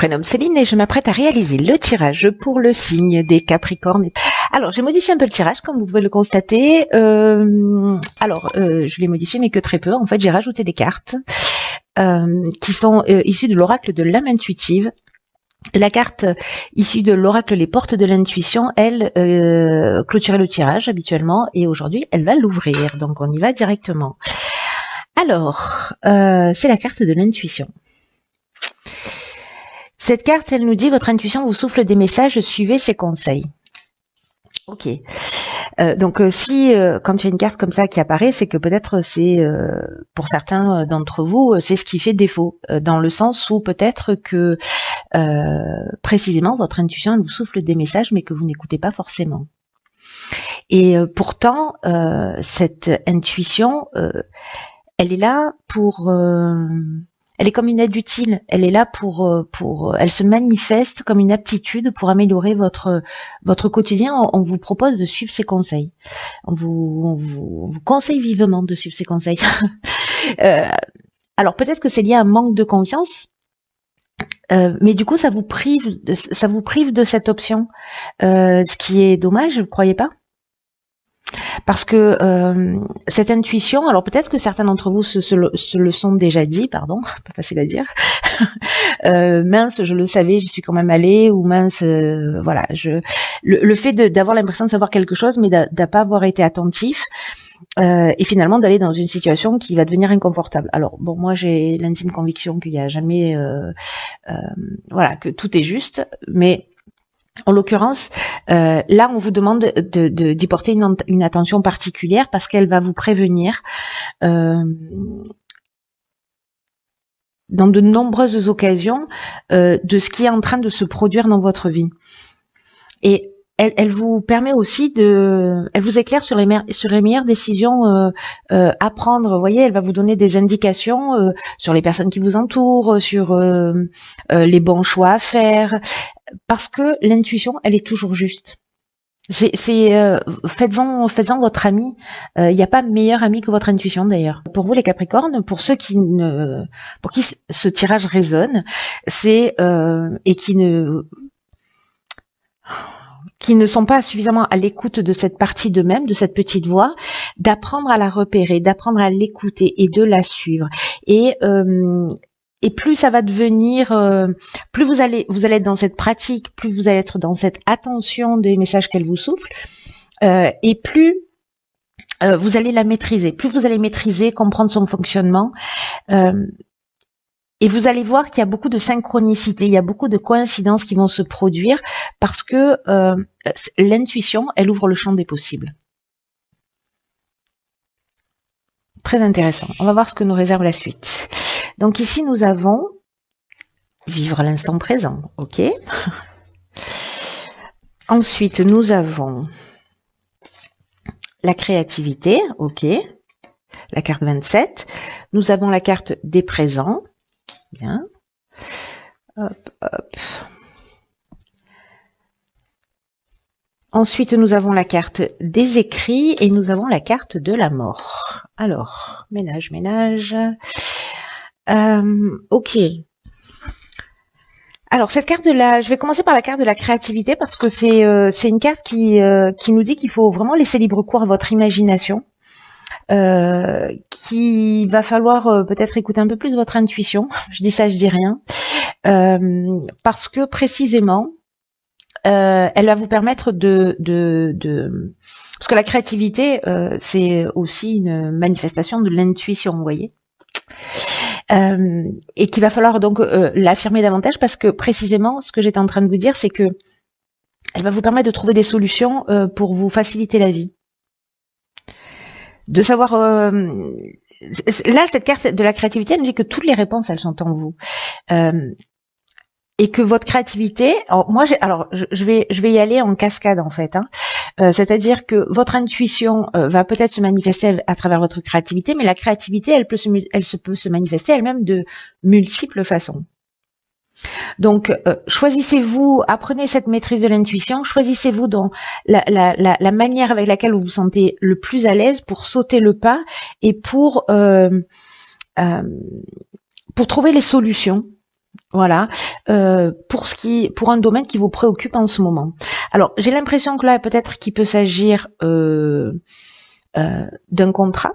prénomme Céline et je m'apprête à réaliser le tirage pour le signe des Capricornes. Alors, j'ai modifié un peu le tirage, comme vous pouvez le constater. Je l'ai modifié, mais que très peu. En fait, j'ai rajouté des cartes qui sont issues de l'oracle de l'âme intuitive. La carte issue de l'oracle Les Portes de l'Intuition, elle clôturait le tirage habituellement, et aujourd'hui, elle va l'ouvrir. Donc, on y va directement. Alors, c'est la carte de l'intuition. Cette carte, elle nous dit, votre intuition vous souffle des messages, suivez ses conseils. Ok. Quand il y a une carte comme ça qui apparaît, c'est que peut-être c'est, pour certains d'entre vous, c'est ce qui fait défaut, dans le sens où peut-être que précisément votre intuition elle vous souffle des messages, mais que vous n'écoutez pas forcément. Et pourtant, cette intuition, elle est là pour... elle est comme une aide utile, elle est là elle se manifeste comme une aptitude pour améliorer votre quotidien. On vous propose de suivre ses conseils. On vous conseille vivement de suivre ses conseils. Alors peut-être que c'est lié à un manque de confiance, mais du coup ça vous prive de cette option, ce qui est dommage, vous croyez pas ? Parce que cette intuition, alors peut-être que certains d'entre vous se le sont déjà dit, pardon, pas facile à dire. Mince, je le savais, j'y suis quand même allée, ou mince, voilà, le fait d'avoir l'impression de savoir quelque chose, mais de pas avoir été attentif, et finalement d'aller dans une situation qui va devenir inconfortable. Alors bon, moi j'ai l'intime conviction qu'il n'y a jamais, voilà, que tout est juste, mais en l'occurrence, là, on vous demande d'y porter une attention particulière parce qu'elle va vous prévenir dans de nombreuses occasions de ce qui est en train de se produire dans votre vie. Et elle vous permet aussi elle vous éclaire sur les meilleures décisions à prendre. Vous voyez, elle va vous donner des indications sur les personnes qui vous entourent, sur les bons choix à faire, parce que l'intuition, elle est toujours juste. Faites-en votre ami. Il n'y a pas meilleur ami que votre intuition d'ailleurs. Pour vous les Capricornes, pour ceux pour qui ce tirage résonne, c'est et qui ne sont pas suffisamment à l'écoute de cette partie d'eux-mêmes, de cette petite voix, d'apprendre à la repérer, d'apprendre à l'écouter et de la suivre. Et plus ça va devenir, plus vous allez être dans cette pratique, plus vous allez être dans cette attention des messages qu'elle vous souffle, et plus vous allez la maîtriser. Plus vous allez maîtriser, comprendre son fonctionnement, et vous allez voir qu'il y a beaucoup de synchronicité, il y a beaucoup de coïncidences qui vont se produire parce que l'intuition, elle ouvre le champ des possibles. Très intéressant. On va voir ce que nous réserve la suite. Donc ici, nous avons vivre l'instant présent, ok. Ensuite, nous avons la créativité, ok. La carte 27. Nous avons la carte des présents. Bien. Hop, hop. Ensuite, nous avons la carte des écrits et nous avons la carte de la mort. Alors, ménage. Ok. Alors, cette carte je vais commencer par la carte de la créativité parce que c'est une carte qui nous dit qu'il faut vraiment laisser libre cours à votre imagination. Qu'il va falloir peut-être écouter un peu plus votre intuition. Je dis ça, je dis rien. Parce que précisément, elle va vous permettre parce que la créativité, c'est aussi une manifestation de l'intuition, vous voyez. Et qu'il va falloir donc l'affirmer davantage parce que précisément, ce que j'étais en train de vous dire, c'est que elle va vous permettre de trouver des solutions pour vous faciliter la vie. De savoir là, cette carte de la créativité elle nous dit que toutes les réponses elles sont en vous, et que votre créativité, je vais y aller en cascade en fait, c'est-à-dire que votre intuition va peut-être se manifester à travers votre créativité, mais la créativité elle peut se manifester elle-même de multiples façons. Donc, choisissez-vous, apprenez cette maîtrise de l'intuition, choisissez-vous dans la manière avec laquelle vous vous sentez le plus à l'aise pour sauter le pas et pour trouver les solutions Voilà, pour un domaine qui vous préoccupe en ce moment. Alors, j'ai l'impression que là, peut-être qu'il peut s'agir d'un contrat.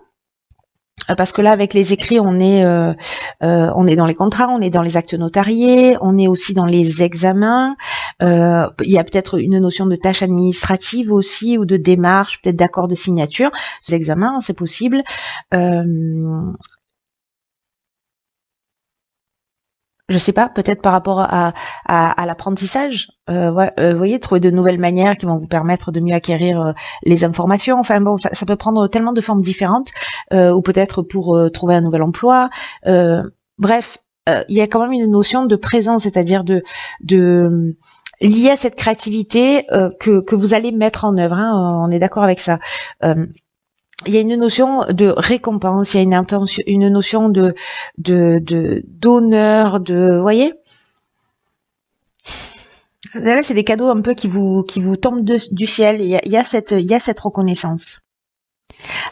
Parce que là, avec les écrits, on est dans les contrats, on est dans les actes notariés, on est aussi dans les examens. Il y a peut-être une notion de tâche administrative aussi, ou de démarche, peut-être d'accord de signature. Ces examens, c'est possible. Je sais pas, peut-être par rapport à l'apprentissage, vous voyez, trouver de nouvelles manières qui vont vous permettre de mieux acquérir les informations. Enfin bon, ça peut prendre tellement de formes différentes, ou peut-être pour trouver un nouvel emploi. Bref, il y a quand même une notion de présence, c'est-à-dire de liée à cette créativité que vous allez mettre en œuvre. Hein, on est d'accord avec ça. Il y a une notion de récompense, il y a une notion d'honneur, vous voyez. Là, c'est des cadeaux un peu qui vous tombent du ciel. Il y a cette reconnaissance.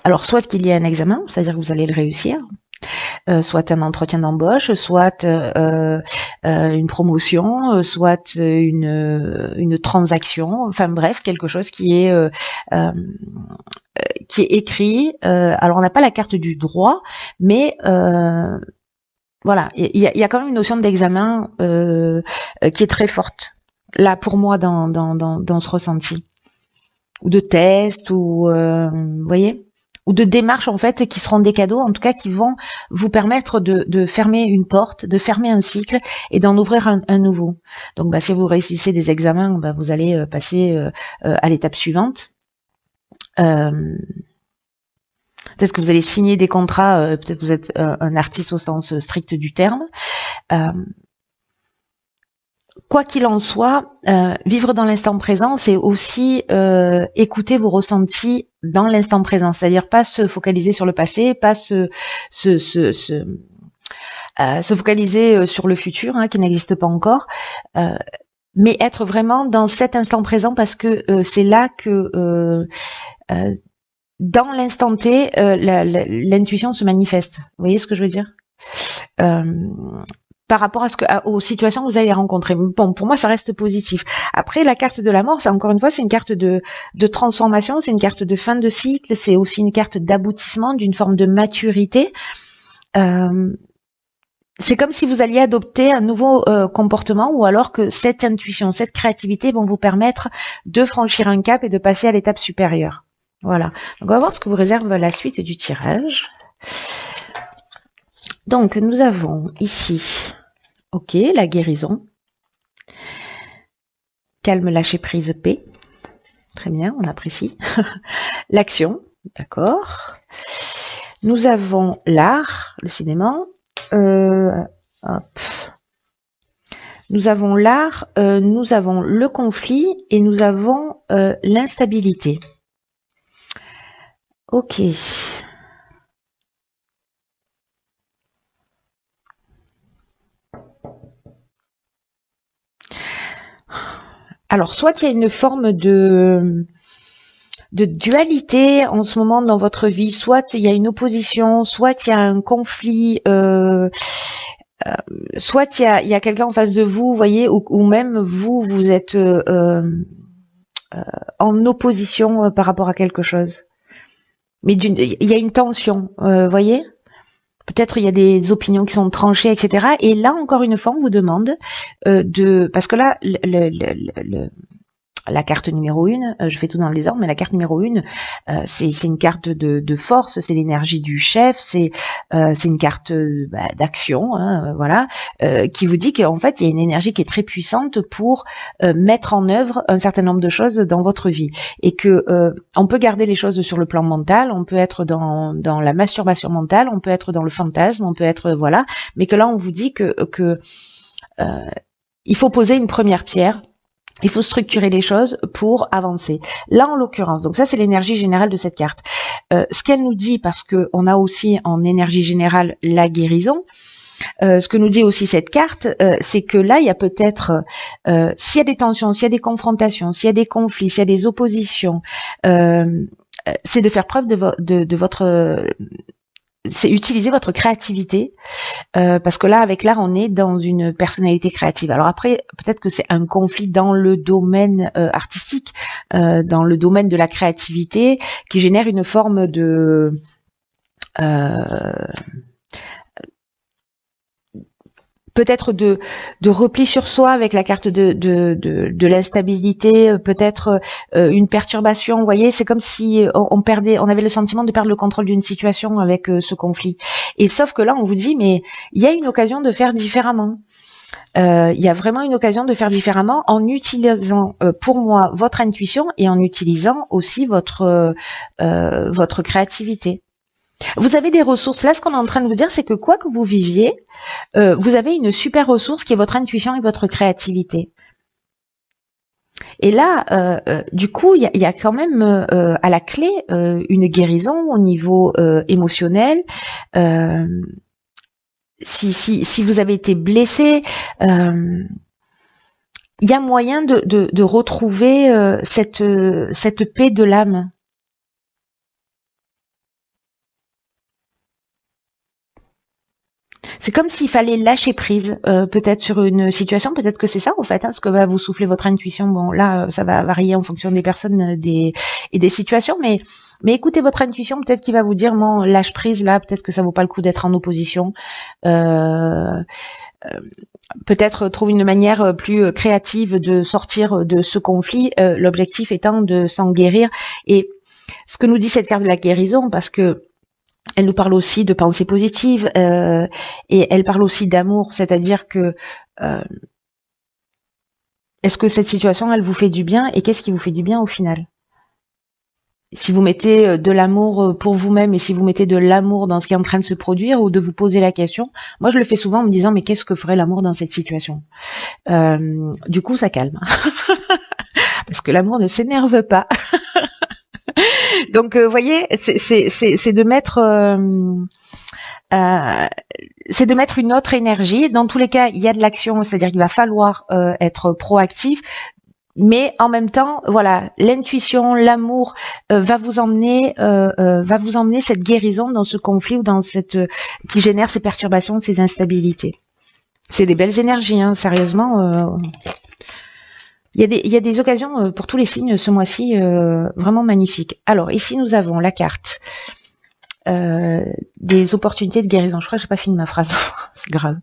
Alors, soit qu'il y ait un examen, c'est-à-dire que vous allez le réussir, soit un entretien d'embauche, soit une promotion, soit une transaction, enfin bref, quelque chose qui est écrit. Alors on n'a pas la carte du droit, mais voilà, il y a quand même une notion d'examen qui est très forte là pour moi dans ce ressenti, ou de test, ou vous voyez, ou de démarches en fait qui seront des cadeaux, en tout cas qui vont vous permettre de fermer une porte, de fermer un cycle et d'en ouvrir un nouveau. Donc si vous réussissez des examens, vous allez passer à l'étape suivante. Peut-être que vous allez signer des contrats, peut-être que vous êtes un artiste au sens strict du terme. Quoi qu'il en soit, vivre dans l'instant présent, c'est aussi écouter vos ressentis dans l'instant présent, c'est-à-dire pas se focaliser sur le passé, pas se focaliser sur le futur, hein, qui n'existe pas encore, mais être vraiment dans cet instant présent, parce que c'est là que dans l'instant T, l'intuition se manifeste. Vous voyez ce que je veux dire? Par rapport aux situations que vous allez rencontrer. Bon, pour moi, ça reste positif. Après, la carte de la mort, c'est encore une fois, c'est une carte de transformation, c'est une carte de fin de cycle, c'est aussi une carte d'aboutissement, d'une forme de maturité. C'est comme si vous alliez adopter un nouveau comportement, ou alors que cette intuition, cette créativité vont vous permettre de franchir un cap et de passer à l'étape supérieure. Voilà. Donc, on va voir ce que vous réserve la suite du tirage. Donc, nous avons ici, ok, la guérison. Calme, lâcher prise, paix. Très bien, on apprécie. L'action, d'accord. Nous avons l'art, décidément. Hop. Nous avons l'art, nous avons le conflit et nous avons l'instabilité. Ok. Alors, soit il y a une forme de dualité en ce moment dans votre vie, soit il y a une opposition, soit il y a un conflit, soit il y a quelqu'un en face de vous, vous voyez, ou même vous êtes en opposition par rapport à quelque chose. Mais il y a une tension, voyez. Peut-être il y a des opinions qui sont tranchées, etc. Et là, encore une fois, on vous demande parce que là, la carte numéro 1, je fais tout dans le désordre, mais la carte numéro 1, c'est une carte de force, c'est l'énergie du chef, c'est une carte d'action, hein, voilà, qui vous dit qu'en fait, il y a une énergie qui est très puissante pour mettre en œuvre un certain nombre de choses dans votre vie. Et que on peut garder les choses sur le plan mental, on peut être dans la masturbation mentale, on peut être dans le fantasme, on peut être, voilà, mais que là, on vous dit que il faut poser une première pierre. Il faut structurer les choses pour avancer. Là, en l'occurrence, donc ça, c'est l'énergie générale de cette carte. Ce qu'elle nous dit, parce que on a aussi en énergie générale la guérison, ce que nous dit aussi cette carte, c'est que là, il y a peut-être, s'il y a des tensions, s'il y a des confrontations, s'il y a des conflits, s'il y a des oppositions, c'est de faire preuve de votre c'est utiliser votre créativité, parce que là, avec l'art, on est dans une personnalité créative. Alors après, peut-être que c'est un conflit dans le domaine artistique, dans le domaine de la créativité, qui génère une forme de peut-être de repli sur soi avec la carte de l'instabilité, peut-être une perturbation. Vous voyez, c'est comme si on avait le sentiment de perdre le contrôle d'une situation avec ce conflit. Et sauf que là, on vous dit, mais il y a une occasion de faire différemment. Il y a vraiment une occasion de faire différemment en utilisant, pour moi, votre intuition et en utilisant aussi votre créativité. Vous avez des ressources. Là, ce qu'on est en train de vous dire, c'est que quoi que vous viviez, vous avez une super ressource qui est votre intuition et votre créativité. Et là, du coup, il y a quand même à la clé une guérison au niveau émotionnel. Si vous avez été blessé, il y a moyen de retrouver cette paix de l'âme. C'est comme s'il fallait lâcher prise, peut-être sur une situation, peut-être que c'est ça en fait, ce que va vous souffler votre intuition. Bon, là, ça va varier en fonction des personnes et des situations, mais écoutez votre intuition, peut-être qu'il va vous dire, non, lâche prise là, peut-être que ça vaut pas le coup d'être en opposition. Peut-être trouver une manière plus créative de sortir de ce conflit, l'objectif étant de s'en guérir. Et ce que nous dit cette carte de la guérison, parce que elle nous parle aussi de pensée positive et elle parle aussi d'amour, c'est-à-dire que est-ce que cette situation, elle vous fait du bien et qu'est-ce qui vous fait du bien au final? Si vous mettez de l'amour pour vous-même et si vous mettez de l'amour dans ce qui est en train de se produire ou de vous poser la question, moi je le fais souvent en me disant mais qu'est-ce que ferait l'amour dans cette situation? Du coup ça calme. Parce que l'amour ne s'énerve pas. Donc, vous voyez, c'est de mettre, une autre énergie. Dans tous les cas, il y a de l'action, c'est-à-dire qu'il va falloir être proactif. Mais en même temps, voilà, l'intuition, l'amour va vous emmener cette guérison dans ce conflit ou dans qui génère ces perturbations, ces instabilités. C'est des belles énergies, hein, sérieusement. Il y a des occasions pour tous les signes ce mois-ci vraiment magnifiques. Alors ici nous avons la carte des opportunités de guérison. Je crois que j'ai pas fini ma phrase, c'est grave.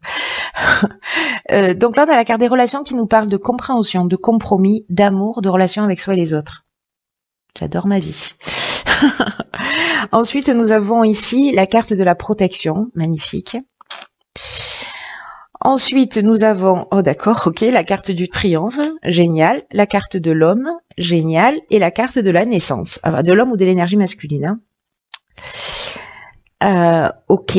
Donc là on a la carte des relations qui nous parle de compréhension, de compromis, d'amour, de relations avec soi et les autres. J'adore ma vie. Ensuite nous avons ici la carte de la protection, magnifique. Ensuite, nous avons, oh d'accord, ok, la carte du triomphe, génial, la carte de l'homme, génial, et la carte de la naissance, enfin, de l'homme ou de l'énergie masculine. Hein. Ok,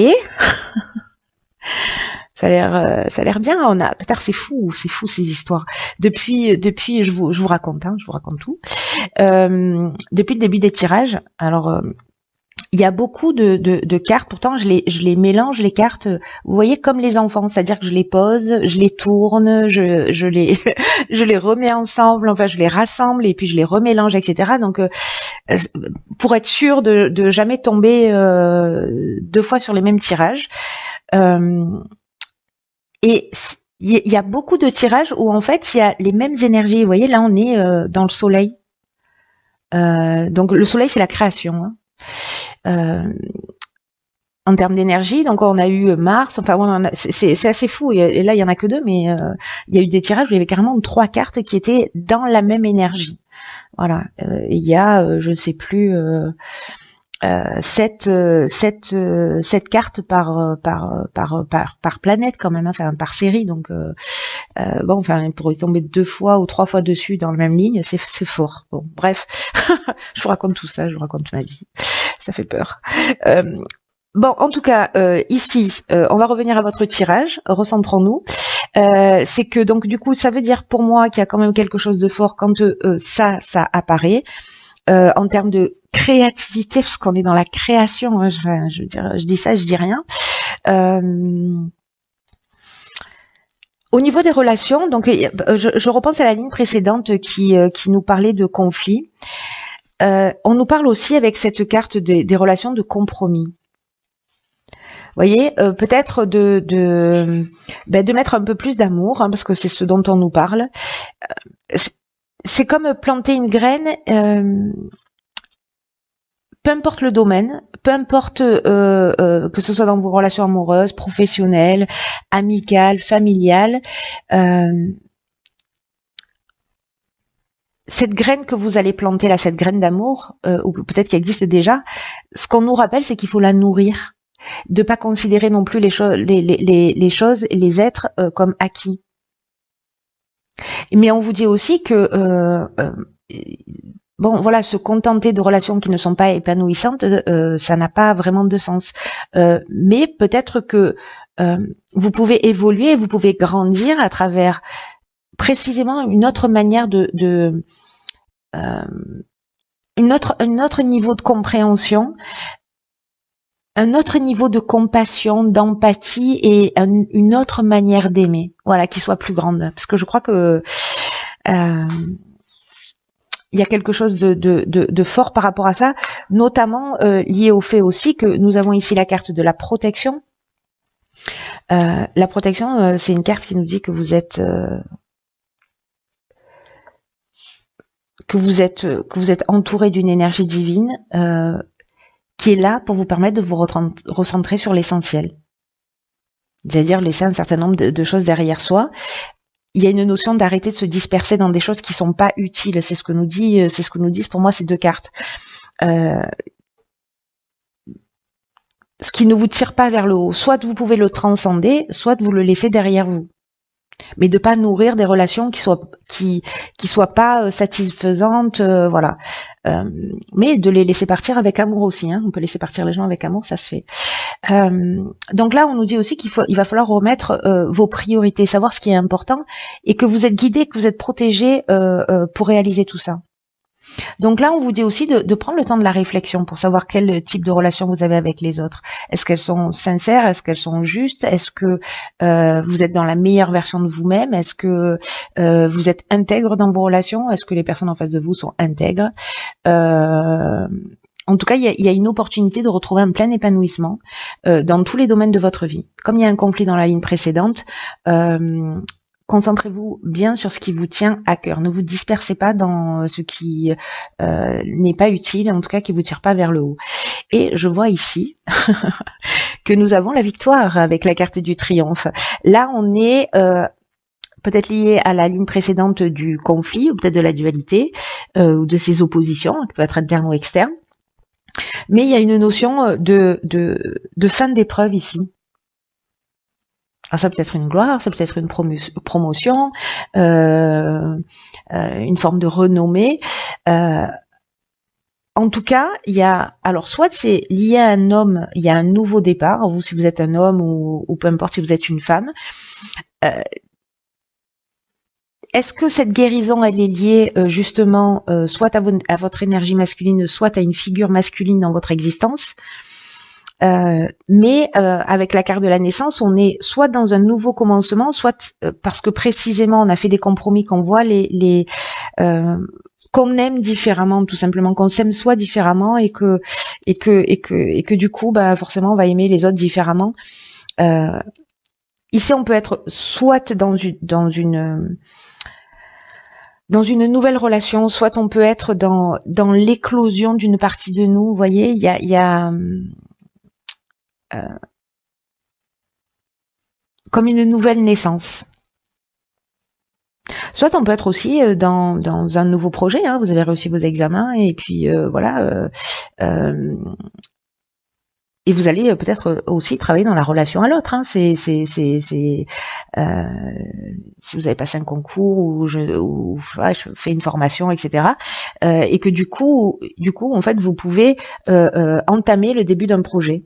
ça a l'air bien. Peut-être c'est fou ces histoires. Depuis, je vous raconte, je vous raconte tout. Depuis le début des tirages, alors. Il y a beaucoup de cartes, pourtant je les mélange les cartes, vous voyez, comme les enfants, c'est-à-dire que je les pose, je les tourne, je les remets ensemble, enfin je les rassemble et puis je les remélange, etc. Donc pour être sûr de jamais tomber deux fois sur les mêmes tirages. Et il y a beaucoup de tirages où en fait il y a les mêmes énergies. Vous voyez, là on est dans le soleil. Donc le soleil c'est la création. Hein. En termes d'énergie, donc on a eu Mars, enfin c'est assez fou, et là il y en a que deux, mais il y a eu des tirages où il y avait carrément 3 cartes qui étaient dans la même énergie. Voilà, il y a, je ne sais plus, 7 cartes par planète quand même, enfin par série, donc bon, enfin pour y tomber 2 fois ou 3 fois dessus dans la même ligne, c'est fort. Bon, bref, je vous raconte tout ça, je vous raconte ma vie. Ça fait peur. Bon, en tout cas, ici, on va revenir à votre tirage. Recentrons-nous. C'est que donc du coup, ça veut dire pour moi qu'il y a quand même quelque chose de fort quand ça apparaît. En termes de créativité, parce qu'on est dans la création. Hein, je veux dire, je dis ça, je dis rien. Au niveau des relations, donc je repense à la ligne précédente qui nous parlait de conflit. On nous parle aussi avec cette carte des relations de compromis. voyez, peut-être de mettre un peu plus d'amour, hein, parce que c'est ce dont on nous parle. C'est comme planter une graine, peu importe le domaine, peu importe que ce soit dans vos relations amoureuses, professionnelles, amicales, familiales, cette graine que vous allez planter là, cette graine d'amour, ou peut-être qui existe déjà, ce qu'on nous rappelle, c'est qu'il faut la nourrir, de pas considérer non plus les choses et les êtres comme acquis. Mais on vous dit aussi que bon, voilà, se contenter de relations qui ne sont pas épanouissantes, ça n'a pas vraiment de sens. Mais peut-être que vous pouvez évoluer, vous pouvez grandir à travers précisément une autre manière un autre niveau de compréhension, un autre niveau de compassion, d'empathie et une autre manière d'aimer, voilà, qui soit plus grande. Parce que je crois que il y a quelque chose de fort par rapport à ça, notamment lié au fait aussi que nous avons ici la carte de la protection. La protection, c'est une carte qui nous dit que vous êtes entouré d'une énergie divine qui est là pour vous permettre de vous recentrer sur l'essentiel. C'est-à-dire laisser un certain nombre de choses derrière soi. Il y a une notion d'arrêter de se disperser dans des choses qui sont pas utiles. C'est ce que nous disent pour moi ces deux cartes. Ce qui ne vous tire pas vers le haut. Soit vous pouvez le transcender, soit vous le laissez derrière vous. Mais de pas nourrir des relations qui soient pas satisfaisantes, voilà. Mais de les laisser partir avec amour aussi, hein. On peut laisser partir les gens avec amour, ça se fait. Donc là, on nous dit aussi il va falloir remettre vos priorités, savoir ce qui est important, et que vous êtes guidé, que vous êtes protégé pour réaliser tout ça. Donc là, on vous dit aussi de prendre le temps de la réflexion pour savoir quel type de relation vous avez avec les autres. Est-ce qu'elles sont sincères? Est-ce qu'elles sont justes? Est-ce que vous êtes dans la meilleure version de vous-même? Est-ce que vous êtes intègre dans vos relations? Est-ce que les personnes en face de vous sont intègres? En tout cas, il y a une opportunité de retrouver un plein épanouissement dans tous les domaines de votre vie. Comme il y a un conflit dans la ligne précédente, concentrez-vous bien sur ce qui vous tient à cœur. Ne vous dispersez pas dans ce qui n'est pas utile, en tout cas qui vous tire pas vers le haut. Et je vois ici que nous avons la victoire avec la carte du triomphe. Là, on est peut-être lié à la ligne précédente du conflit, ou peut-être de la dualité, ou de ses oppositions, qui peut être interne ou externe. Mais il y a une notion de fin d'épreuve ici. Alors ça peut être une gloire, ça peut être une promotion, une forme de renommée. En tout cas, il y a, alors soit c'est lié à un homme, il y a un nouveau départ, vous si vous êtes un homme ou peu importe si vous êtes une femme. Est-ce que cette guérison, elle est liée justement soit à votre énergie masculine, soit à une figure masculine dans votre existence? Mais avec la carte de la naissance, on est soit dans un nouveau commencement, soit parce que précisément on a fait des compromis, qu'on voit qu'on aime différemment, tout simplement, qu'on s'aime soi différemment et que du coup, bah forcément, on va aimer les autres différemment. Ici, on peut être soit dans une nouvelle relation, soit on peut être dans l'éclosion d'une partie de nous. Vous voyez, il y a comme une nouvelle naissance. Soit on peut être aussi dans un nouveau projet, hein, vous avez réussi vos examens et puis voilà, et vous allez peut-être aussi travailler dans la relation à l'autre. Hein. Si vous avez passé un concours ou voilà, je fais une formation, etc. Et que du coup, en fait, vous pouvez entamer le début d'un projet.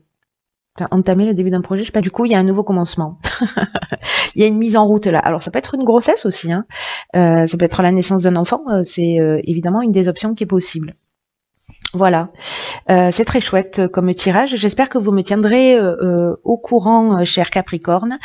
Entamer le début d'un projet, je sais pas. Du coup, il y a un nouveau commencement. Il y a une mise en route là. Alors, ça peut être une grossesse aussi. Hein. Ça peut être la naissance d'un enfant. C'est évidemment une des options qui est possible. Voilà, c'est très chouette comme tirage. J'espère que vous me tiendrez au courant, cher Capricorne.